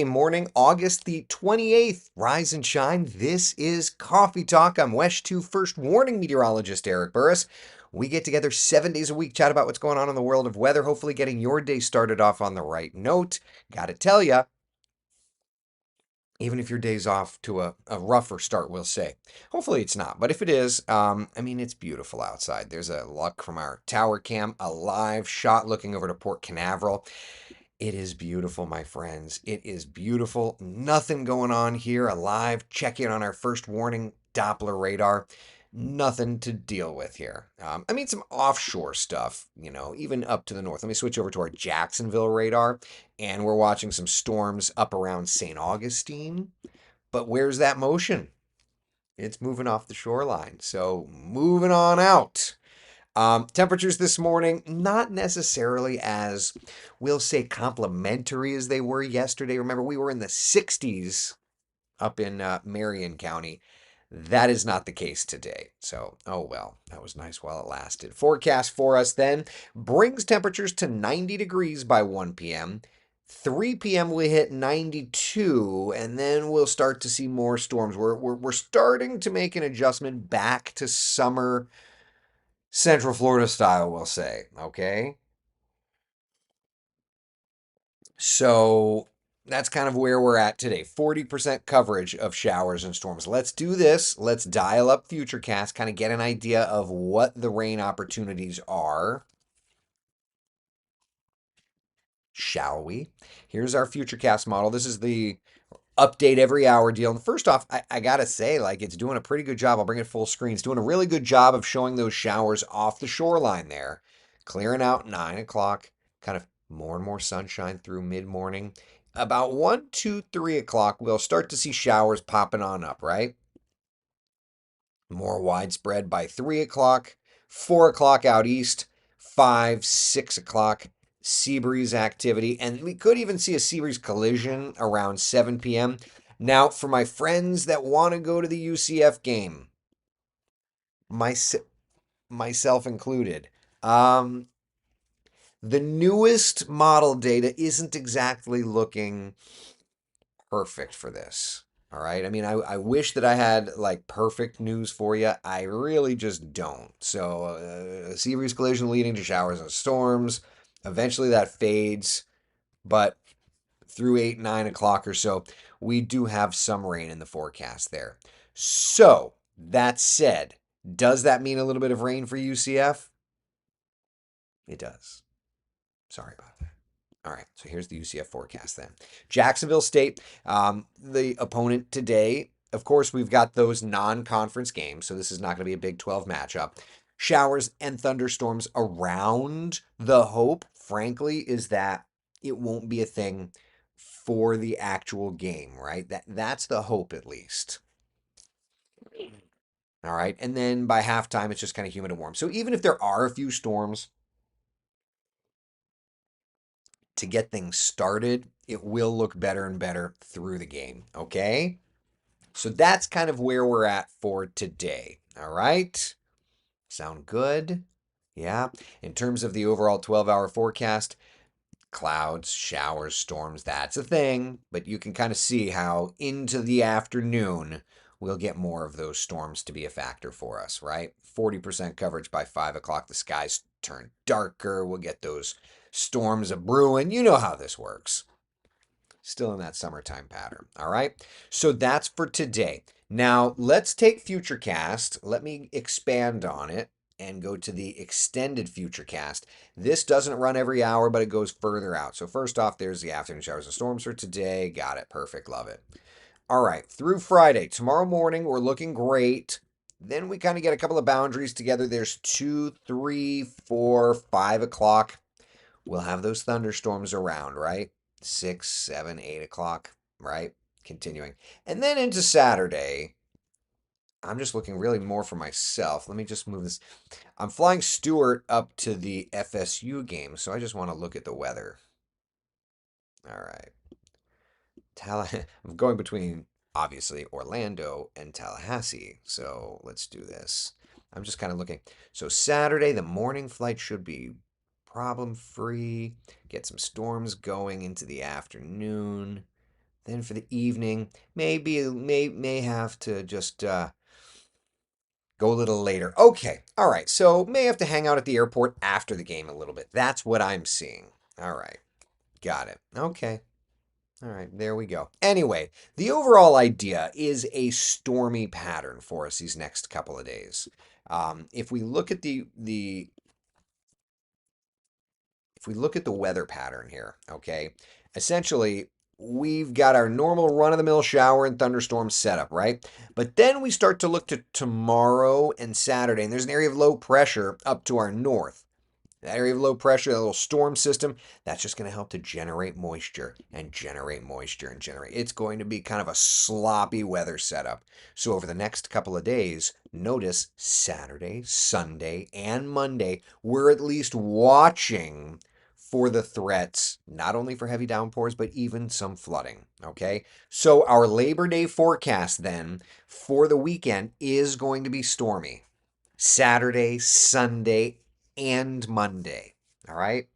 Friday morning, August the 28th. Rise and shine. This is Coffee Talk. I'm Wesh 2 First Warning Meteorologist Eric Burris. We get together 7 days a week, chat about what's going on in the world of weather, hopefully getting your day started off on the right note. Gotta tell ya, even if your day's off to a rougher start, we'll say. Hopefully it's not, but if it is, it's beautiful outside. There's a look from our tower cam, a live shot looking over to Port Canaveral. It is beautiful, my friends. It is beautiful. Nothing going on here. A live check in on our first warning Doppler radar. Nothing to deal with here. Some offshore stuff, even up to the north. Let me switch over to our Jacksonville radar, and we're watching some storms up around St. Augustine. But where's that motion? It's moving off the shoreline. So moving on out. Temperatures this morning, not necessarily as, we'll say, complimentary as they were yesterday. Remember, we were in the 60s up in Marion County. That is not the case today. So, oh well, that was nice while it lasted. Forecast for us then brings temperatures to 90 degrees by 1 p.m. 3 p.m. we hit 92, and then we'll start to see more storms. We're starting to make an adjustment back to summer Central Florida style, we'll say. Okay. So that's kind of where we're at today. 40% coverage of showers and storms. Let's do this. Let's dial up Futurecast, kind of get an idea of what the rain opportunities are. Shall we? Here's our Futurecast model. This is the update every hour deal. And first off, I gotta say, it's doing a pretty good job. I'll bring it full screen. It's doing a really good job of showing those showers off the shoreline there, clearing out 9 o'clock, kind of more and more sunshine through mid-morning. About 1, 2, 3 o'clock, we'll start to see showers popping on up, right? More widespread by 3 o'clock, 4 o'clock out east, 5, 6 o'clock, sea breeze activity, and we could even see a sea breeze collision around 7 p.m. Now, for my friends that want to go to the UCF game, my, myself included, the newest model data isn't exactly looking perfect for this. All right. I wish that I had perfect news for you. I really just don't. So, a sea breeze collision leading to showers and storms. Eventually that fades, but through 8, 9 o'clock or so, we do have some rain in the forecast there. So, that said, does that mean a little bit of rain for UCF? It does. Sorry about that. All right, so here's the UCF forecast then. Jacksonville State, the opponent today. Of course, we've got those non-conference games, so this is not going to be a Big 12 matchup. Showers and thunderstorms around. The hope, frankly, is that it won't be a thing for the actual game, right? That's the hope, at least. All right, and then by halftime, it's just kind of humid and warm. So even if there are a few storms, to get things started, it will look better and better through the game. Okay. So that's kind of where we're at for today. All right. Sound good? Yeah. In terms of the overall 12-hour forecast, clouds, showers, storms, that's a thing. But you can kind of see how into the afternoon, we'll get more of those storms to be a factor for us, right? 40% coverage by 5 o'clock. The skies turn darker. We'll get those storms a brewing. You know how this works. Still in that summertime pattern. All right. So that's for today. Now let's take Futurecast. Let me expand on it and go to the extended Futurecast. This doesn't run every hour, but it goes further out. So first off, there's the afternoon showers and storms for today. Got it. Perfect. Love it. All right. Through Friday. Tomorrow morning, we're looking great. Then we kind of get a couple of boundaries together. There's 2, 3, 4, 5 o'clock. We'll have those thunderstorms around, right? 6, 7, 8 o'clock, right? Continuing. And then into Saturday, I'm just looking really more for myself. Let me just move this. I'm flying Stewart up to the FSU game, so I just want to look at the weather. All right. I'm going between, obviously, Orlando and Tallahassee, so let's do this. I'm just kind of looking. So Saturday, the morning flight should be problem free. Get some storms going into the afternoon. Then for the evening, maybe may have to just go a little later. Okay, all right. So may have to hang out at the airport after the game a little bit. That's what I'm seeing. All right, got it. Okay. All right, there we go. Anyway, the overall idea is a stormy pattern for us these next couple of days. If we look at the if we look at the weather pattern here, okay, essentially we've got our normal run-of-the-mill shower and thunderstorm setup, right? But then we start to look to tomorrow and Saturday, and there's an area of low pressure up to our north. That area of low pressure, that little storm system, that's just going to help to generate moisture and generate moisture and generate. It's going to be kind of a sloppy weather setup. So over the next couple of days, notice Saturday, Sunday, and Monday, we're at least watching for the threats, not only for heavy downpours, but even some flooding. Okay. So our Labor Day forecast then for the weekend is going to be stormy. Saturday, Sunday, and Monday. All right.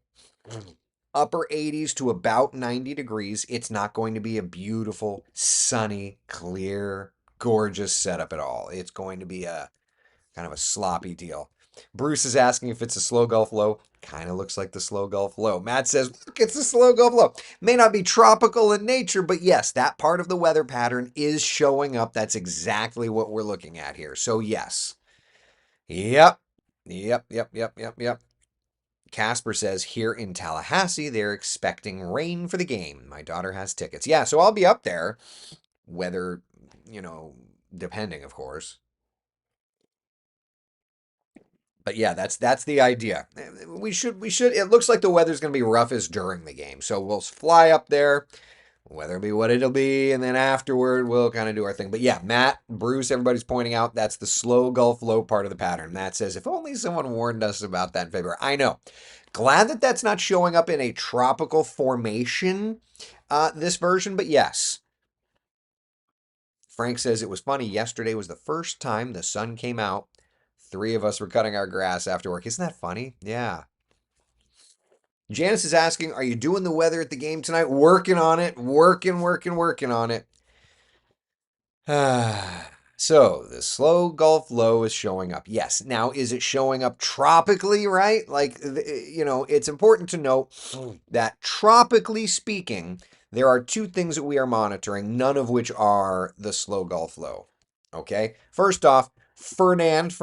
Upper 80s to about 90 degrees. It's not going to be a beautiful, sunny, clear, gorgeous setup at all. It's going to be a kind of a sloppy deal. Bruce is asking if it's a slow Gulf low. Kind of looks like the slow Gulf low. Matt says, look, it's a slow Gulf low. May not be tropical in nature, but yes, that part of the weather pattern is showing up. That's exactly what we're looking at here. So, yes. Yep. Yep. Casper says here in Tallahassee, they're expecting rain for the game. My daughter has tickets. Yeah, so I'll be up there. Weather, depending, of course. But yeah, that's the idea. We should. It looks like the weather's going to be roughest during the game, so we'll fly up there. Weather will be what it'll be, and then afterward we'll kind of do our thing. But yeah, Matt, Bruce, everybody's pointing out that's the slow Gulf low part of the pattern. Matt says if only someone warned us about that in February. I know. Glad that that's not showing up in a tropical formation, this version. But yes, Frank says it was funny. Yesterday was the first time the sun came out. Three of us were cutting our grass after work. Isn't that funny? Yeah. Janice is asking, are you doing the weather at the game tonight? Working on it. Working on it. So the slow Gulf low is showing up. Yes. Now, is it showing up tropically, right? Like, it's important to note that tropically speaking, there are two things that we are monitoring, none of which are the slow Gulf low. Okay. First off, Fernand,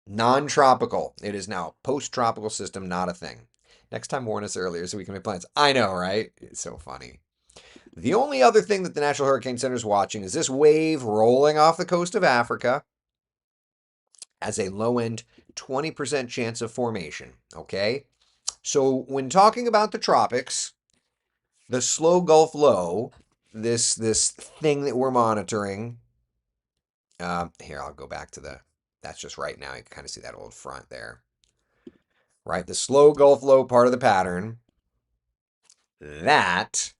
non-tropical. It is now post-tropical system, not a thing. Next time, warn us earlier so we can make plans. I know, right? It's so funny. The only other thing that the National Hurricane Center is watching is this wave rolling off the coast of Africa as a low end 20% chance of formation. Okay? So when talking about the tropics, the slow Gulf low, this thing that we're monitoring, here, I'll go back to that's just right now. You can kind of see that old front there. Right? The slow Gulf low part of the pattern. That,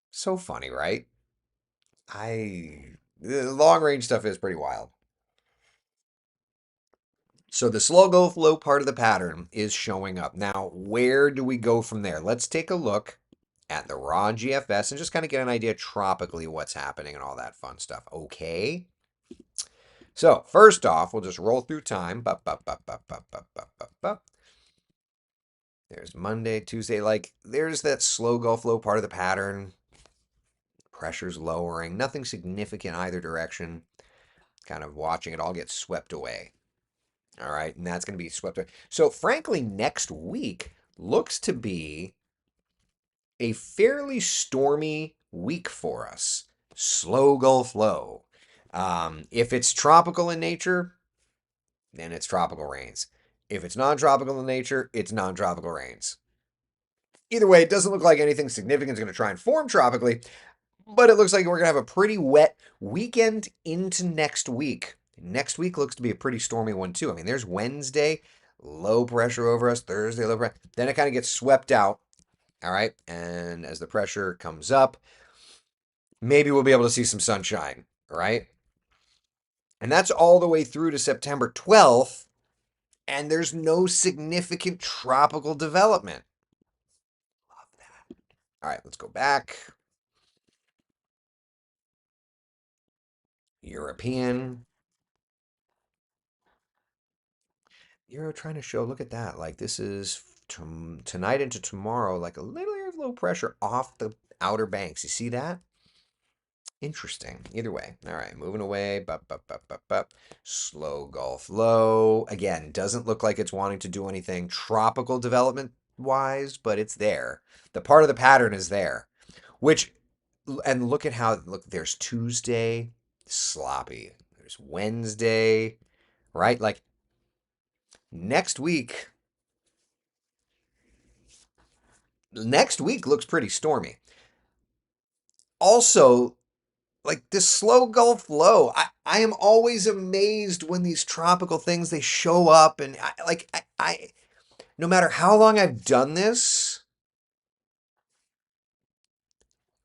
so funny, right? The long range stuff is pretty wild. So the slow go flow part of the pattern is showing up. Now, where do we go from there? Let's take a look at the raw GFS and just kind of get an idea tropically what's happening and all that fun stuff. Okay. So first off, we'll just roll through time. There's Monday, Tuesday. Like there's that slow go flow part of the pattern. Pressure's lowering. Nothing significant either direction. Kind of watching it all get swept away. All right, and that's going to be swept away. So, frankly, next week looks to be a fairly stormy week for us. Slow Gulf low. If it's tropical in nature, then it's tropical rains. If it's non-tropical in nature, it's non-tropical rains. Either way, it doesn't look like anything significant is going to try and form tropically, but it looks like we're going to have a pretty wet weekend into next week. Next week looks to be a pretty stormy one, too. I mean, there's Wednesday, low pressure over us. Thursday, low pressure. Then it kind of gets swept out. All right. And as the pressure comes up, maybe we'll be able to see some sunshine. All right. And that's all the way through to September 12th. And there's no significant tropical development. All right, let's go back. European. Euro trying to show, look at that. Like this is tonight into tomorrow, like a little area of low pressure off the outer banks. You see that? Interesting. Either way. All right, moving away. Bup, bup, bup, bup, bup. Slow Gulf low. Again, doesn't look like it's wanting to do anything tropical development wise, but it's there. The part of the pattern is there. Which, and look at how, look, there's Tuesday, sloppy. There's Wednesday, right? Like next week, next week looks pretty stormy. Also, like this slow Gulf low, I am always amazed when these tropical things they show up, and I no matter how long I've done this,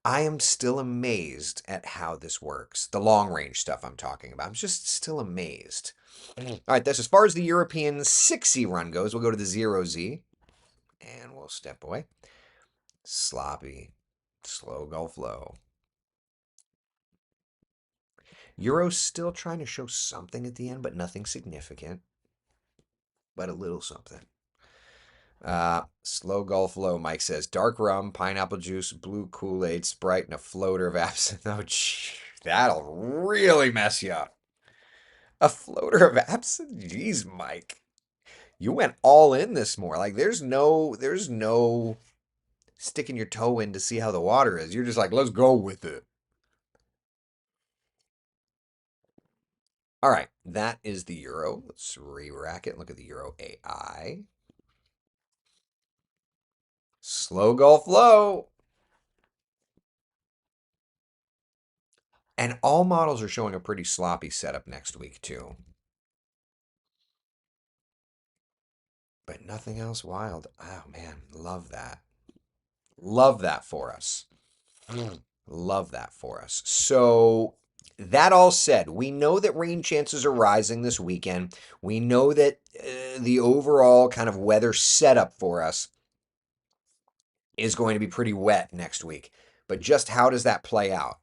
I am still amazed at how this works. The long range stuff I'm talking about. I'm just still amazed. All right, that's as far as the European 6Z run goes. We'll go to the 0Z and we'll step away. Sloppy, slow Gulf low. Euro's still trying to show something at the end, but nothing significant, but a little something. Slow Gulf low, Mike says. Dark rum, pineapple juice, blue Kool-Aid, Sprite, and a floater of absinthe. Oh, that'll really mess you up. A floater of absinthe? Jeez, Mike. You went all in this more. Like there's no sticking your toe in to see how the water is. You're just like, let's go with it. All right, that is the euro. Let's re-rack it and look at the euro AI. Slow Gulf low. And all models are showing a pretty sloppy setup next week, too. But nothing else wild. Oh, man. Love that. Love that for us. Love that for us. So, that all said, we know that rain chances are rising this weekend. We know that the overall kind of weather setup for us is going to be pretty wet next week. But just how does that play out?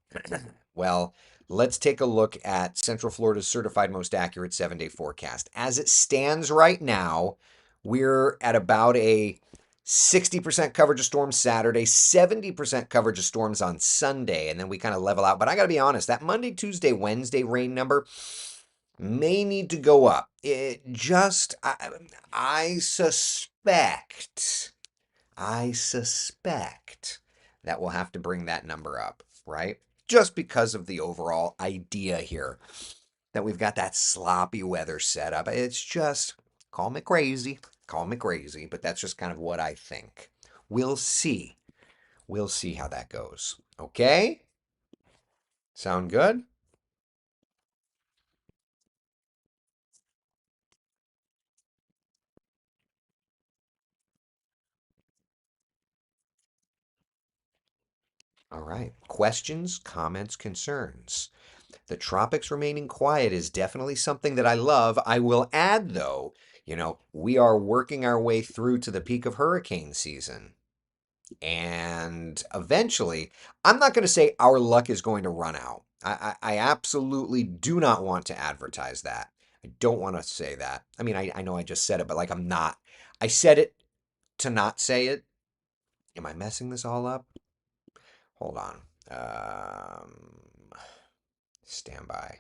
Well, let's take a look at Central Florida's certified most accurate 7-day forecast. As it stands right now, we're at about a 60% coverage of storms Saturday, 70% coverage of storms on Sunday, and then we kind of level out. But I got to be honest, that Monday, Tuesday, Wednesday rain number may need to go up. I suspect I suspect that we'll have to bring that number up, right? Just because of the overall idea here that we've got that sloppy weather set up. It's just, call me crazy, but that's just kind of what I think. We'll see. We'll see how that goes. Okay? Sound good? All right. Questions, comments, concerns. The tropics remaining quiet is definitely something that I love. I will add, though, we are working our way through to the peak of hurricane season. And eventually, I'm not going to say our luck is going to run out. I absolutely do not want to advertise that. I don't want to say that. I mean, I know I just said it, but like I'm not. I said it to not say it. Am I messing this all up? Hold on. Stand by.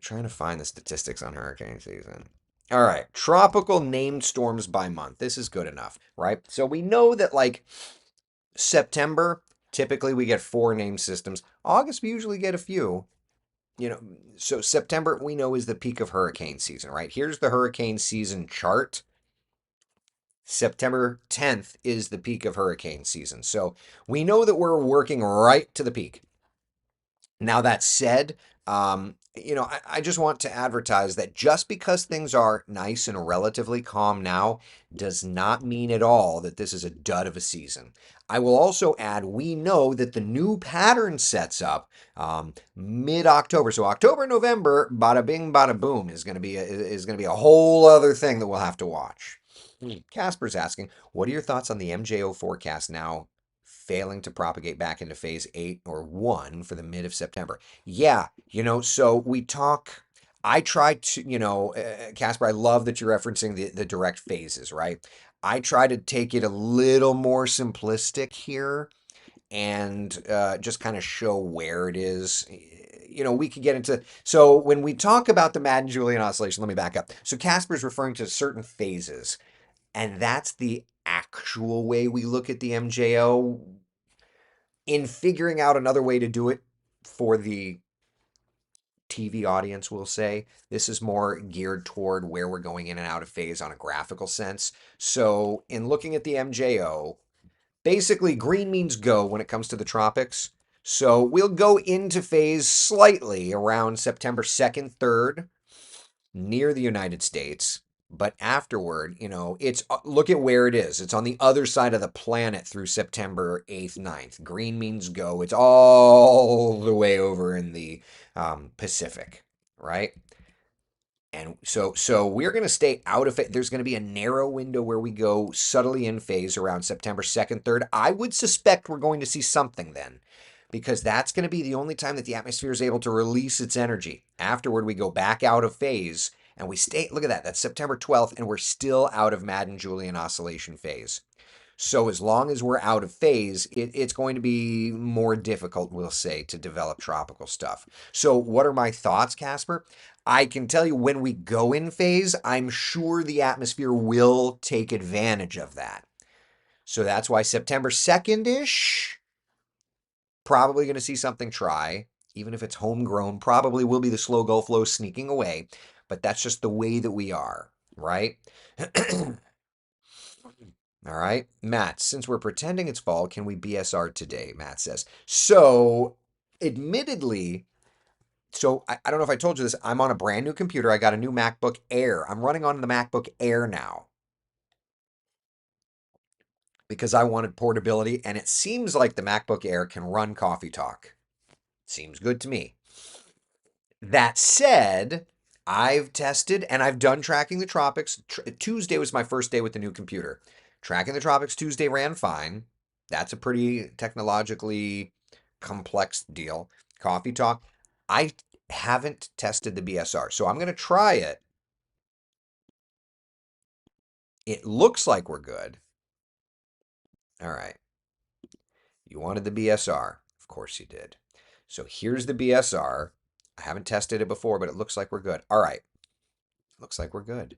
Trying to find the statistics on hurricane season. All right, tropical named storms by month. This is good enough, right? So we know that like September, typically we get 4 named systems. August, we usually get a few. So September we know is the peak of hurricane season, right? Here's the hurricane season chart. September 10th is the peak of hurricane season. So we know that we're working right to the peak. Now, that said, I just want to advertise that just because things are nice and relatively calm now does not mean at all that this is a dud of a season. I will also add, we know that the new pattern sets up mid-October. So October, November, bada bing, bada boom is going to be a whole other thing that we'll have to watch. Casper's asking, what are your thoughts on the MJO forecast now failing to propagate back into phase 8 or 1 for the mid of September? Yeah, so we talk. I try to, Casper, I love that you're referencing the direct phases, right? I try to take it a little more simplistic here and just kind of show where it is. We could get into. So when we talk about the Madden Julian oscillation, let me back up. So Casper's referring to certain phases, and that's the actual way we look at the MJO. In figuring out another way to do it for the TV audience, we'll say, this is more geared toward where we're going in and out of phase on a graphical sense. So in looking at the MJO, basically, green means go when it comes to the tropics. So we'll go into phase slightly around September 2nd, 3rd, near the United States. But afterward, it's look at where it is. It's on the other side of the planet through September 8th, 9th. Green means go. It's all the way over in the Pacific, right? And so we're going to stay out of it. There's going to be a narrow window where we go subtly in phase around September 2nd, 3rd. I would suspect we're going to see something then because that's going to be the only time that the atmosphere is able to release its energy. Afterward, we go back out of phase and we stay. Look at that. That's September 12th, and we're still out of Madden-Julian oscillation phase. So as long as we're out of phase, it's going to be more difficult, we'll say, to develop tropical stuff. So what are my thoughts, Casper? I can tell you when we go in phase, I'm sure the atmosphere will take advantage of that. So that's why September 2nd-ish, probably going to see something try. Even if it's homegrown, probably will be the slow Gulf low sneaking away. But that's just the way that we are, right? All right, Matt, since we're pretending it's fall, can we BSR today? Matt says. So, admittedly, I don't know if I told you this. I'm on a brand new computer. I got a new MacBook Air. I'm running on the MacBook Air now because I wanted portability, and it seems like the MacBook Air can run Coffee Talk. Seems good to me. That said, I've tested and I've done tracking the tropics. Tuesday was my first day with the new computer. Tracking the tropics Tuesday ran fine. That's a pretty technologically complex deal. Coffee Talk. I haven't tested the BSR, so I'm going to try it. It looks like we're good. All right. You wanted the BSR. Of course you did. So here's the BSR. I haven't tested it before, but it looks like we're good. All right. Looks like we're good.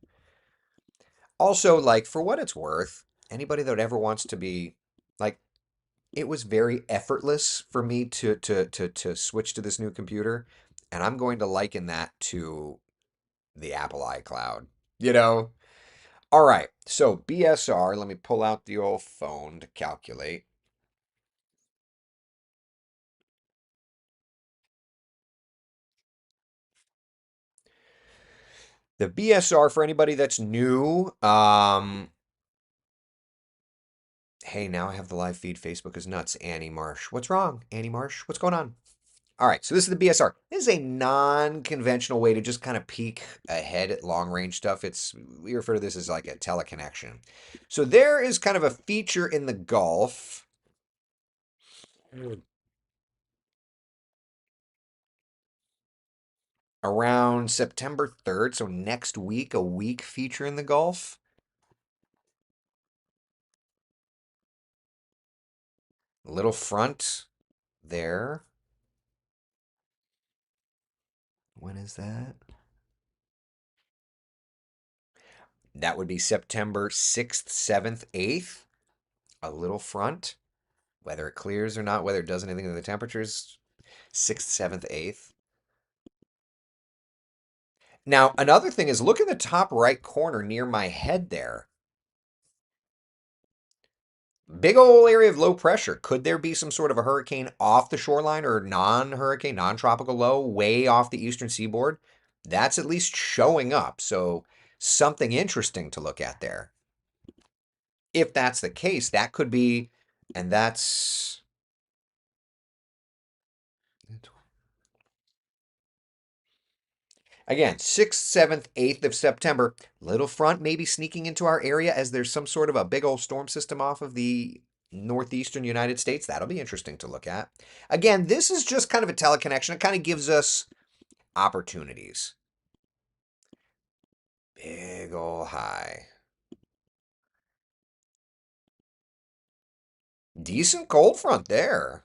Also, like, for what it's worth, anybody that ever wants to be like, it was very effortless for me to switch to this new computer, and I'm going to liken that to the Apple iCloud. You know? All right. So BSR, let me pull out the old phone to calculate. The BSR for anybody that's new, hey, now I have the live feed. Facebook is nuts. Annie Marsh. What's wrong? Annie Marsh? What's going on? All right, so this is the BSR. This is a non-conventional way to just kind of peek ahead at long-range stuff. We refer to this as like a teleconnection. So there is kind of a feature in the Gulf around September 3rd, so next week, a week feature in the Gulf. Little front there. When is that? That would be September 6th, 7th, 8th. A little front. Whether it clears or not, whether it does anything to the temperatures, 6th, 7th, 8th. Now, another thing is look in the top right corner near my head there. Big old area of low pressure. Could there be some sort of a hurricane off the shoreline or non-hurricane, non-tropical low way off the eastern seaboard? That's at least showing up. So something interesting to look at there. If that's the case, that could be, and that's Again, 6th, 7th, 8th of September. Little front maybe sneaking into our area as there's some sort of a big old storm system off of the northeastern United States. That'll be interesting to look at. Again, this is just kind of a teleconnection. It kind of gives us opportunities. Big ol' high. Decent cold front there.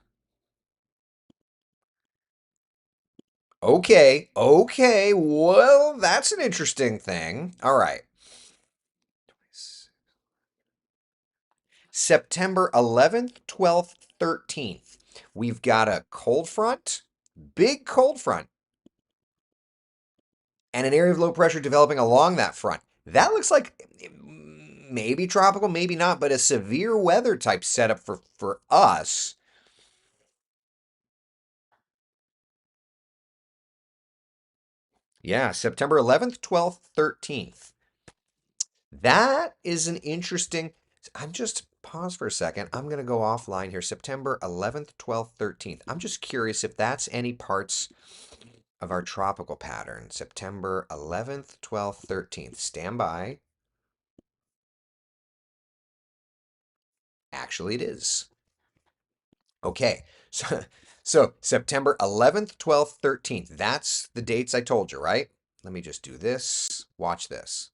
Okay, okay. Well, that's an interesting thing. All right. September 11th, 12th, 13th. We've got a cold front, big cold front, and an area of low pressure developing along that front. That looks like maybe tropical, maybe not, but a severe weather type setup for us. Yeah, September 11th, 12th, 13th. That is an interesting. I'm just pause for a second. I'm going to go offline here. September 11th, 12th, 13th. I'm just curious if that's any parts of our tropical pattern. September 11th, 12th, 13th. Stand by. Actually, it is. Okay. So September 11th, 12th, 13th. That's the dates I told you, right? Let me just do this. Watch this.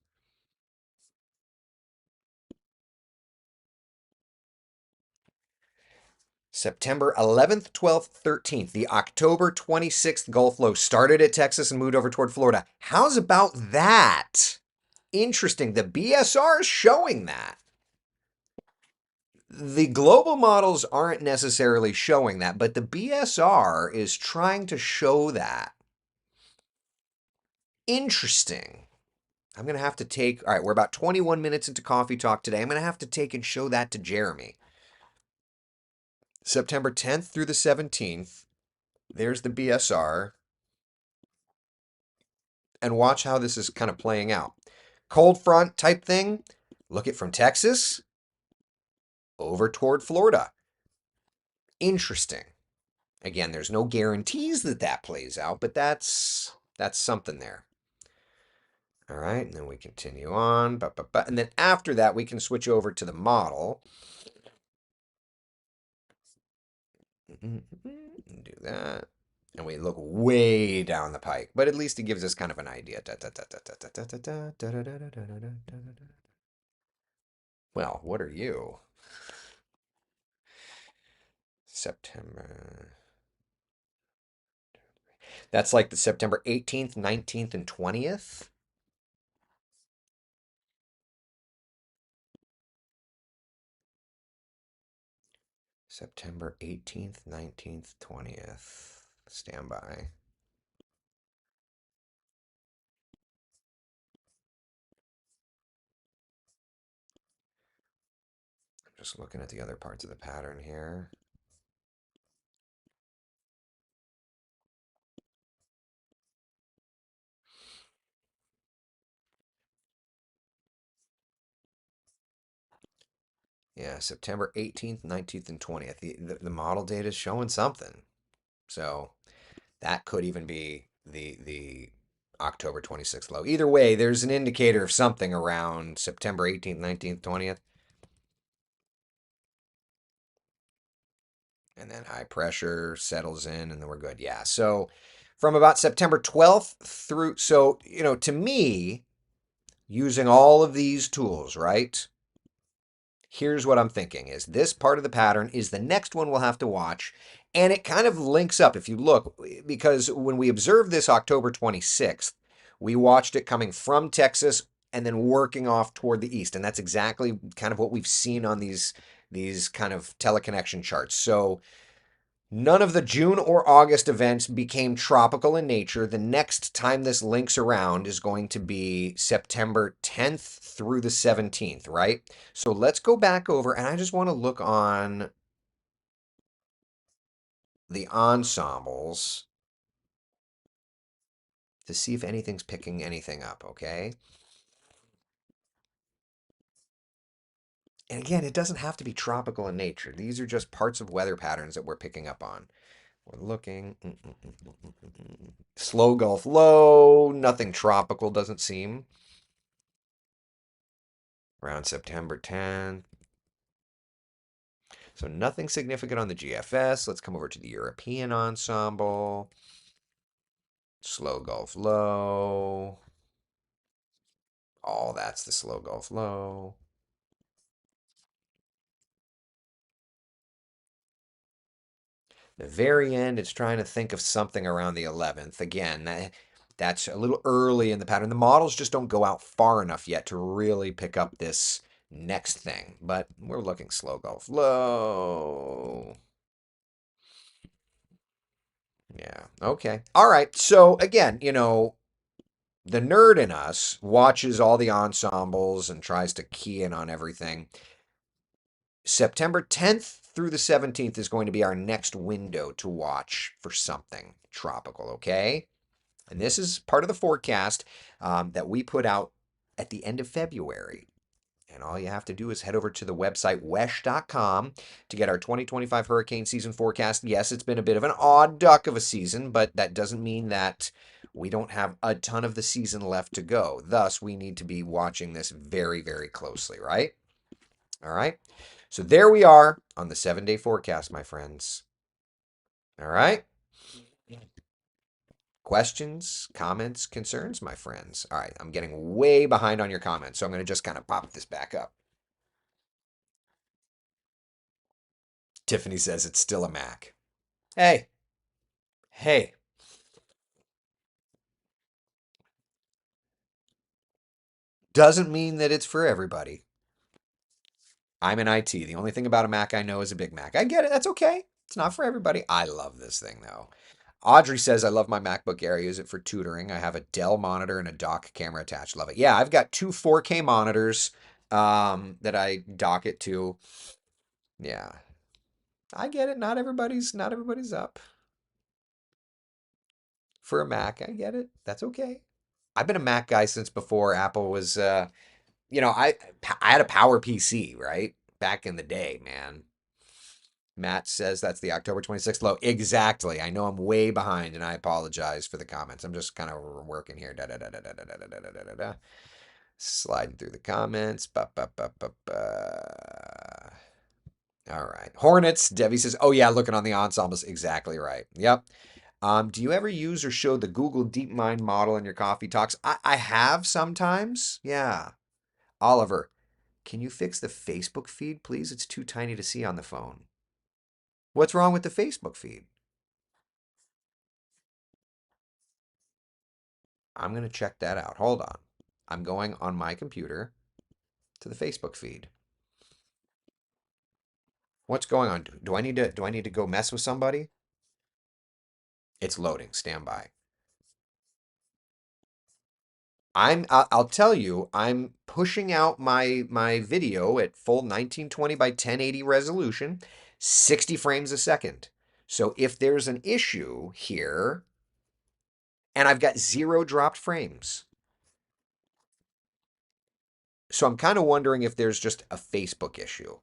September 11th, 12th, 13th. The October 26th Gulf flow started at Texas and moved over toward Florida. How's about that? Interesting. The BSR is showing that. The global models aren't necessarily showing that, but the BSR is trying to show that. Interesting. I'm going to have to take, all right, we're about 21 minutes into coffee talk today. I'm going to have to take and show that to Jeremy. September 10th through the 17th. There's the BSR. And watch how this is kind of playing out. Cold front type thing. Look at from Texas over toward Florida. Interesting. Again, there's no guarantees that that plays out, but that's something there. All right, and then we continue on. And then after that, we can switch over to the model. Do that. And we look way down the pike, but at least it gives us kind of an idea. Well, what are you? September. That's like the September 18th, 19th, and 20th. September 18th, 19th, 20th. Stand by. I'm just looking at the other parts of the pattern here. Yeah, September 18th, 19th, and 20th. The model data is showing something. So that could even be the October 26th low. Either way, there's an indicator of something around September 18th, 19th, 20th. And then high pressure settles in and then we're good. Yeah. So from about September 12th through, so, to me, using all of these tools, right? Here's what I'm thinking is this part of the pattern is the next one we'll have to watch. And it kind of links up if you look, because when we observed this October 26th, we watched it coming from Texas and then working off toward the east. And that's exactly kind of what we've seen on these kind of teleconnection charts. So none of the June or August events became tropical in nature. The next time this links around is going to be September 10th through the 17th, right? So let's go back over, and I just want to look on the ensembles to see if anything's picking anything up, okay? And again, it doesn't have to be tropical in nature. These are just parts of weather patterns that we're picking up on. We're looking. Slow Gulf low. Nothing tropical doesn't seem. Around September 10th. So nothing significant on the GFS. Let's come over to the European ensemble. Slow Gulf low. Oh, that's the slow Gulf low. The very end, it's trying to think of something around the 11th. Again, that's a little early in the pattern. The models just don't go out far enough yet to really pick up this next thing. But we're looking slow Gulf low. Yeah. Okay. All right. So again, the nerd in us watches all the ensembles and tries to key in on everything. September 10th through the 17th is going to be our next window to watch for something tropical, okay? And this is part of the forecast that we put out at the end of February. And all you have to do is head over to the website wesh.com to get our 2025 hurricane season forecast. Yes, it's been a bit of an odd duck of a season, but that doesn't mean that we don't have a ton of the season left to go. Thus, we need to be watching this very, very closely, right? All right. So there we are on the 7-day forecast, my friends. All right. Questions, comments, concerns, my friends? All right. I'm getting way behind on your comments, so I'm going to just kind of pop this back up. Tiffany says it's still a Mac. Hey, hey, doesn't mean that it's for everybody. I'm in IT. The only thing about a Mac I know is a Big Mac. I get it. That's okay. It's not for everybody. I love this thing, though. Audrey says, I love my MacBook Air. I use it for tutoring. I have a Dell monitor and a dock camera attached. Love it. Yeah, I've got two 4K monitors that I dock it to. Yeah, I get it. Not everybody's up for a Mac. I get it. That's okay. I've been a Mac guy since before Apple was. I had a Power PC, right? Back in the day, man. Matt says that's the October 26th low. Exactly. I know I'm way behind and I apologize for the comments. I'm just kind of working here. Da, da, da, da, da, da, da, da, da, da, da. Sliding through the comments. Ba, ba, ba, ba, ba. All right. Hornets. Debbie says, oh, yeah, looking on the ensembles. Exactly right. Yep. Do you ever use or show the Google DeepMind model in your coffee talks? I have sometimes. Yeah. Oliver, can you fix the Facebook feed, please? It's too tiny to see on the phone. What's wrong with the Facebook feed? I'm going to check that out. Hold on. I'm going on my computer to the Facebook feed. What's going on? Do I need to go mess with somebody? It's loading. Stand by. I'll tell you, I'm pushing out my video at full 1920 by 1080 resolution, 60 frames a second. So if there's an issue here and I've got 0 dropped frames. So I'm kind of wondering if there's just a Facebook issue.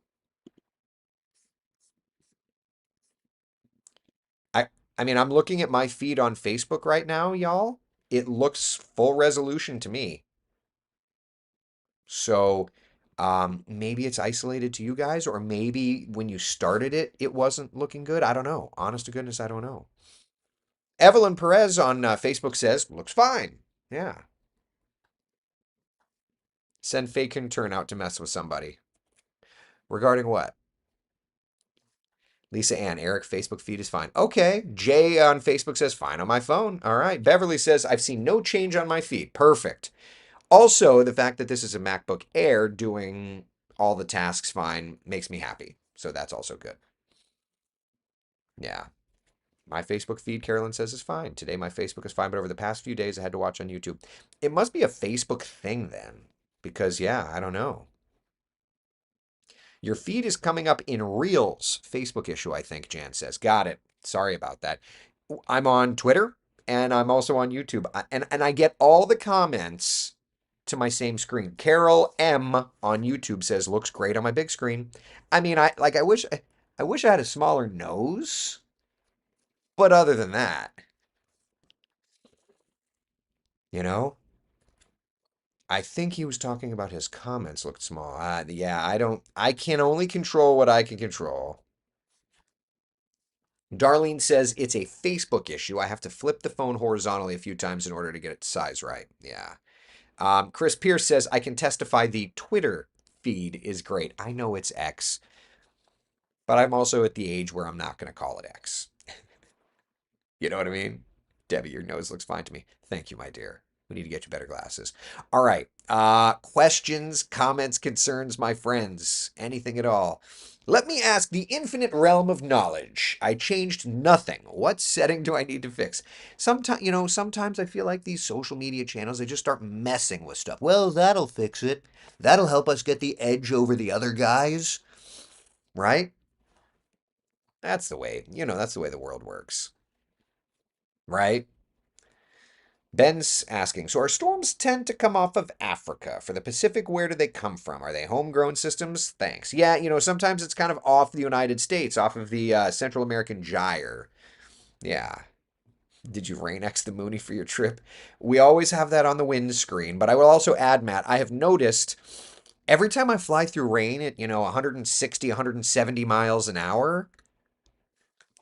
I I mean, I'm looking at my feed on Facebook right now, y'all. It looks full resolution to me. So maybe it's isolated to you guys, or maybe when you started it, it wasn't looking good. I don't know. Honest to goodness, I don't know. Evelyn Perez on Facebook says, looks fine. Yeah. Send fake intern out to mess with somebody. Regarding what? Lisa Ann, Eric, Facebook feed is fine. Okay. Jay on Facebook says, fine on my phone. All right. Beverly says, I've seen no change on my feed. Perfect. Also, the fact that this is a MacBook Air doing all the tasks fine makes me happy. So that's also good. Yeah. My Facebook feed, Carolyn says, is fine. Today, my Facebook is fine, but over the past few days, I had to watch on YouTube. It must be a Facebook thing then, because, yeah, I don't know. Your feed is coming up in Reels. Facebook issue, I think, Jan says. Got it. Sorry about that. I'm on Twitter and I'm also on YouTube. And I get all the comments to my same screen. Carol M on YouTube says, looks great on my big screen. I mean, I wish I had a smaller nose. But other than that, you know, I think he was talking about his comments looked small. Yeah, I can only control what I can control. Darlene says it's a Facebook issue. I have to flip the phone horizontally a few times in order to get its size right. Yeah. Chris Pierce says I can testify the Twitter feed is great. I know it's X, but I'm also at the age where I'm not going to call it X. You know what I mean? Debbie, your nose looks fine to me. Thank you, my dear. We need to get you better glasses. All right. Questions, comments, concerns, my friends. Anything at all. Let me ask the infinite realm of knowledge. I changed nothing. What setting do I need to fix? Sometimes I feel like these social media channels, they just start messing with stuff. Well, that'll fix it. That'll help us get the edge over the other guys, right? That's the way the world works, right? Ben's asking, so our storms tend to come off of Africa. For the Pacific, where do they come from? Are they homegrown systems? Thanks. Yeah, sometimes it's kind of off the United States, off of the Central American gyre. Yeah. Did you rain X the Mooney for your trip? We always have that on the windscreen, but I will also add, Matt, I have noticed every time I fly through rain at, 160, 170 miles an hour,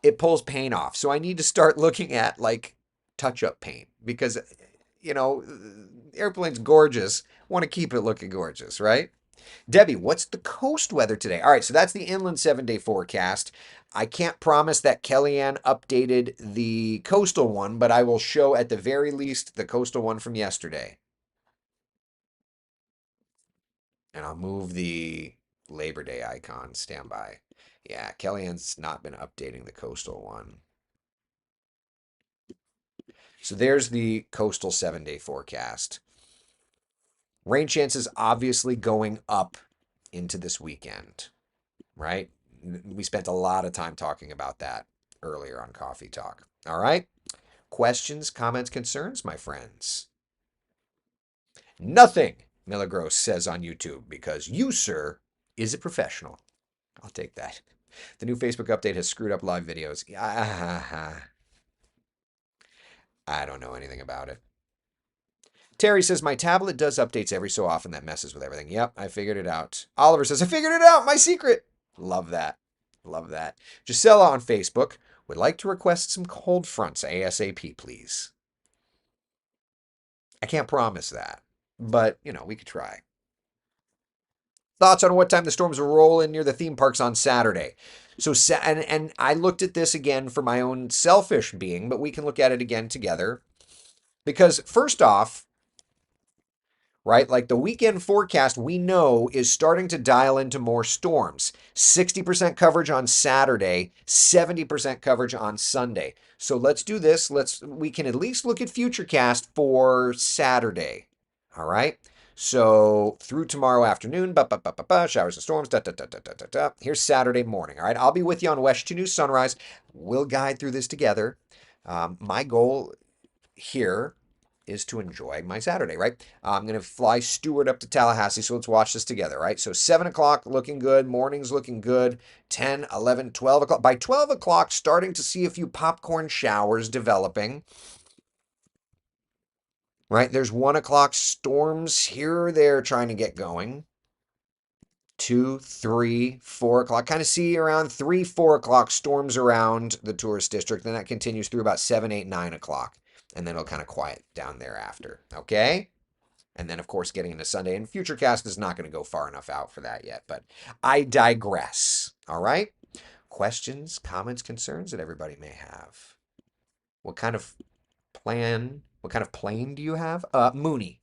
it pulls paint off. So I need to start looking at like touch-up paint because you know, airplane's gorgeous. Want to keep it looking gorgeous, right? Debbie, what's the coast weather today? All right, so that's the inland 7-day forecast. I can't promise that Kellyanne updated the coastal one, but I will show at the very least the coastal one from yesterday. And I'll move the Labor Day icon. Stand by. Yeah, Kellyanne's not been updating the coastal one. So there's the coastal 7-day forecast. Rain chances obviously going up into this weekend, right? We spent a lot of time talking about that earlier on Coffee Talk. All right. Questions, comments, concerns, my friends? Nothing, Milagros says on YouTube, because you, sir, is a professional. I'll take that. The new Facebook update has screwed up live videos. I don't know anything about it. Terry says, my tablet does updates every so often that messes with everything. Yep, I figured it out. Oliver says, I figured it out. My secret. Love that. Love that. Gisela on Facebook would like to request some cold fronts ASAP, please. I can't promise that, but, we could try. Thoughts on what time the storms will roll in near the theme parks on Saturday. So, and I looked at this again for my own selfish being, but we can look at it again together. Because first off, right? Like the weekend forecast we know is starting to dial into more storms. 60% coverage on Saturday, 70% coverage on Sunday. So let's do this. We can at least look at Futurecast for Saturday. All right. So through tomorrow afternoon, showers and storms. Here's Saturday morning. All right. I'll be with you on West 2 News Sunrise. We'll guide through this together. My goal here is to enjoy my Saturday, right? I'm going to fly Stewart up to Tallahassee, so let's watch this together, right? So 7 o'clock looking good, morning's looking good, 10, 11, 12 o'clock. By 12 o'clock, starting to see a few popcorn showers developing, right? There's 1 o'clock storms here or there trying to get going. 2, 3, 4 o'clock. Kind of see around 3, 4 o'clock storms around the tourist district. Then that continues through about 7, 8, 9 o'clock. And then it'll kind of quiet down thereafter. Okay? And then, of course, getting into Sunday. And Futurecast is not going to go far enough out for that yet. But I digress. All right? Questions, comments, concerns that everybody may have. What kind of plane do you have? Mooney.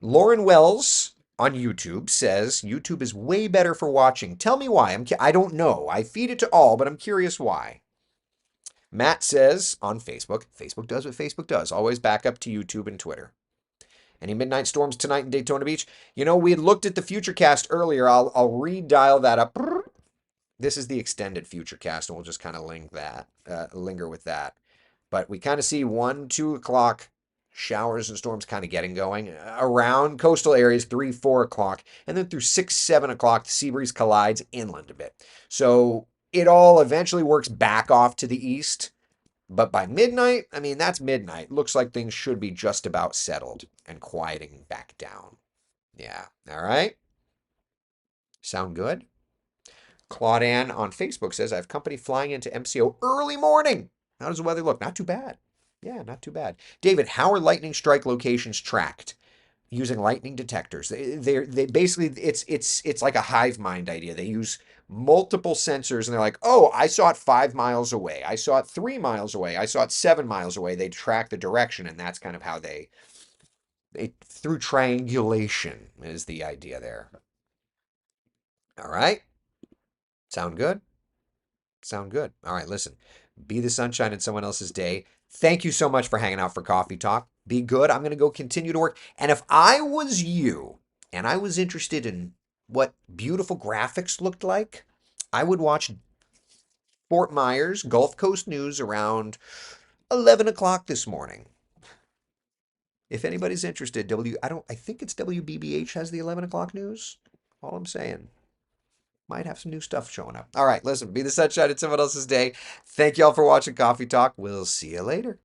Lauren Wells on YouTube says YouTube is way better for watching. Tell me why. I don't know. I feed it to all, but I'm curious why. Matt says on Facebook, Facebook does what Facebook does. Always back up to YouTube and Twitter. Any midnight storms tonight in Daytona Beach? We had looked at the Futurecast earlier. I'll redial that up. This is the extended Futurecast, and we'll just kind of linger with that. But we kind of see 1, 2 o'clock showers and storms kind of getting going around coastal areas, 3, 4 o'clock, and then through 6, 7 o'clock, the sea breeze collides inland a bit. So it all eventually works back off to the east. But by midnight, I mean, that's midnight. Looks like things should be just about settled and quieting back down. Yeah. All right. Sound good? Claude on Facebook says, I have company flying into MCO early morning. How does the weather look? Not too bad. Yeah, not too bad. David, how are lightning strike locations tracked? Using lightning detectors. They basically it's like a hive mind idea. They use multiple sensors and they're like, oh, I saw it 5 miles away. I saw it 3 miles away. I saw it 7 miles away. They track the direction, and that's kind of how they through triangulation is the idea there. All right. Sound good? Sound good. All right, listen. Be the sunshine in someone else's day. Thank you so much for hanging out for coffee talk. Be good. I'm going to go continue to work. And if I was you and I was interested in what beautiful graphics looked like, I would watch Fort Myers Gulf Coast News around 11 o'clock this morning. If anybody's interested, I think it's WBBH has the 11 o'clock news. All I'm saying. Might have some new stuff showing up. All right, listen, be the sunshine in someone else's day. Thank you all for watching Coffee Talk. We'll see you later.